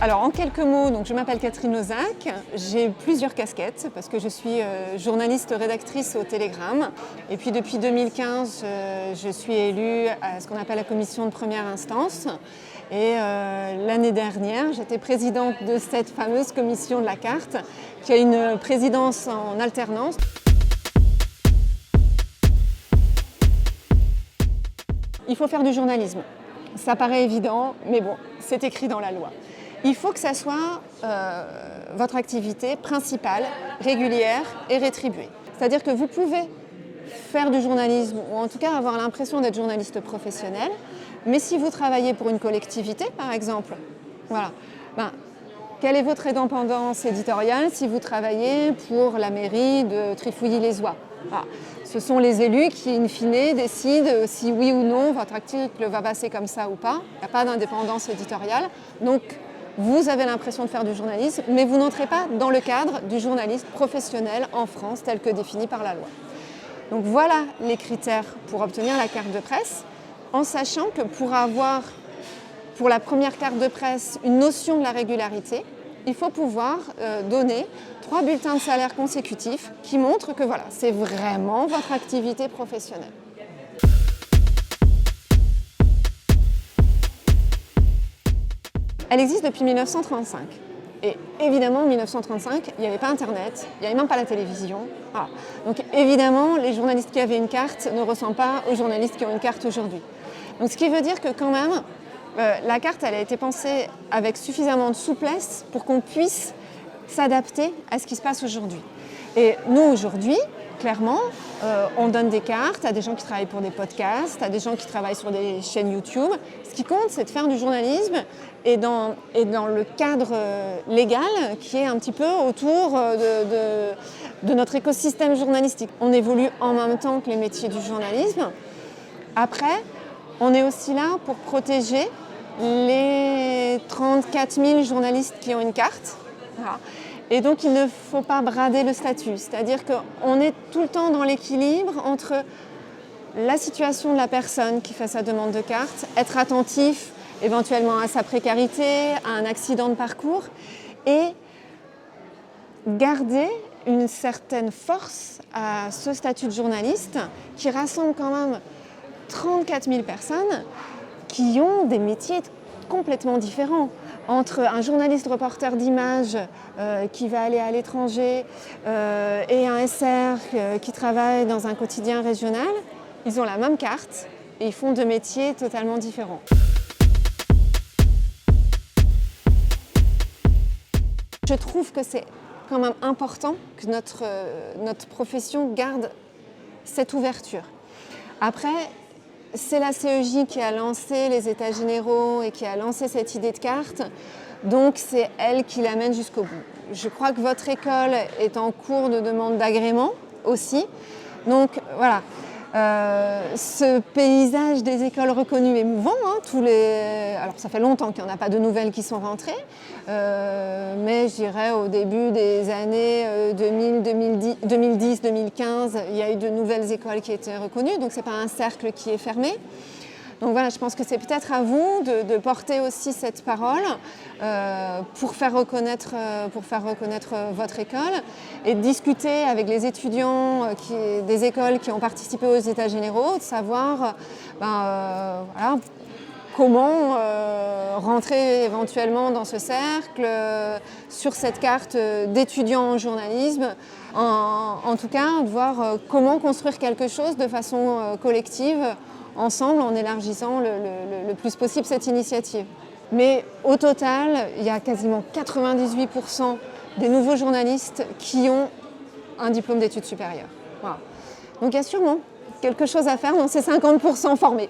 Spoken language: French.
Alors en quelques mots, donc, je m'appelle Catherine Lozach, j'ai plusieurs casquettes parce que je suis journaliste rédactrice au Télégramme et puis depuis 2015 je suis élue à ce qu'on appelle la commission de première instance et l'année dernière j'étais présidente de cette fameuse commission de la carte qui a une présidence en alternance. Il faut faire du journalisme, ça paraît évident mais bon, c'est écrit dans la loi. Il faut que ça soit votre activité principale, régulière et rétribuée. C'est-à-dire que vous pouvez faire du journalisme ou en tout cas avoir l'impression d'être journaliste professionnel, mais si vous travaillez pour une collectivité par exemple, voilà, quelle est votre indépendance éditoriale si vous travaillez pour la mairie de Trifouilly-les-Oies? Voilà. Ce sont les élus qui, in fine, décident si oui ou non votre article va passer comme ça ou pas. Il n'y a pas d'indépendance éditoriale. Donc, vous avez l'impression de faire du journalisme, mais vous n'entrez pas dans le cadre du journaliste professionnel en France tel que défini par la loi. Donc voilà les critères pour obtenir la carte de presse, en sachant que pour avoir, pour la première carte de presse, une notion de la régularité, il faut pouvoir donner 3 bulletins de salaire consécutifs qui montrent que voilà, c'est vraiment votre activité professionnelle. Elle existe depuis 1935. Et évidemment, en 1935, il n'y avait pas Internet, il n'y avait même pas la télévision. Voilà. Donc évidemment, les journalistes qui avaient une carte ne ressemblent pas aux journalistes qui ont une carte aujourd'hui. Donc ce qui veut dire que quand même, la carte, elle a été pensée avec suffisamment de souplesse pour qu'on puisse s'adapter à ce qui se passe aujourd'hui. Et nous, aujourd'hui, clairement, on donne des cartes à des gens qui travaillent pour des podcasts, à des gens qui travaillent sur des chaînes YouTube. Ce qui compte, c'est de faire du journalisme et dans le cadre légal qui est un petit peu autour de notre écosystème journalistique. On évolue en même temps que les métiers du journalisme. Après, on est aussi là pour protéger les 34 000 journalistes qui ont une carte. Voilà. Et donc, il ne faut pas brader le statut. C'est-à-dire qu'on est tout le temps dans l'équilibre entre la situation de la personne qui fait sa demande de carte, être attentif éventuellement à sa précarité, à un accident de parcours, et garder une certaine force à ce statut de journaliste qui rassemble quand même 34 000 personnes qui ont des métiers complètement différents. Entre un journaliste reporter d'images qui va aller à l'étranger et un SR qui travaille dans un quotidien régional, ils ont la même carte et ils font 2 métiers totalement différents. Je trouve que c'est quand même important que notre profession garde cette ouverture. Après, c'est la CEJ qui a lancé les états généraux et qui a lancé cette idée de carte, donc c'est elle qui l'amène jusqu'au bout. Je crois que votre école est en cours de demande d'agrément aussi, donc voilà. Ce paysage des écoles reconnues est mouvant, hein, alors ça fait longtemps qu'il n'y en a pas de nouvelles qui sont rentrées, mais je dirais au début des années 2010-2015, il y a eu de nouvelles écoles qui étaient reconnues, donc ce n'est pas un cercle qui est fermé. Donc voilà, je pense que c'est peut-être à vous de porter aussi cette parole pour faire reconnaître votre école et de discuter avec les étudiants des écoles qui ont participé aux états généraux, de savoir voilà, comment rentrer éventuellement dans ce cercle, sur cette carte d'étudiants en journalisme, en tout cas de voir comment construire quelque chose de façon collective, ensemble, en élargissant le plus possible cette initiative. Mais au total, il y a quasiment 98% des nouveaux journalistes qui ont un diplôme d'études supérieures. Voilà. Donc il y a sûrement quelque chose à faire dans ces 50% formés.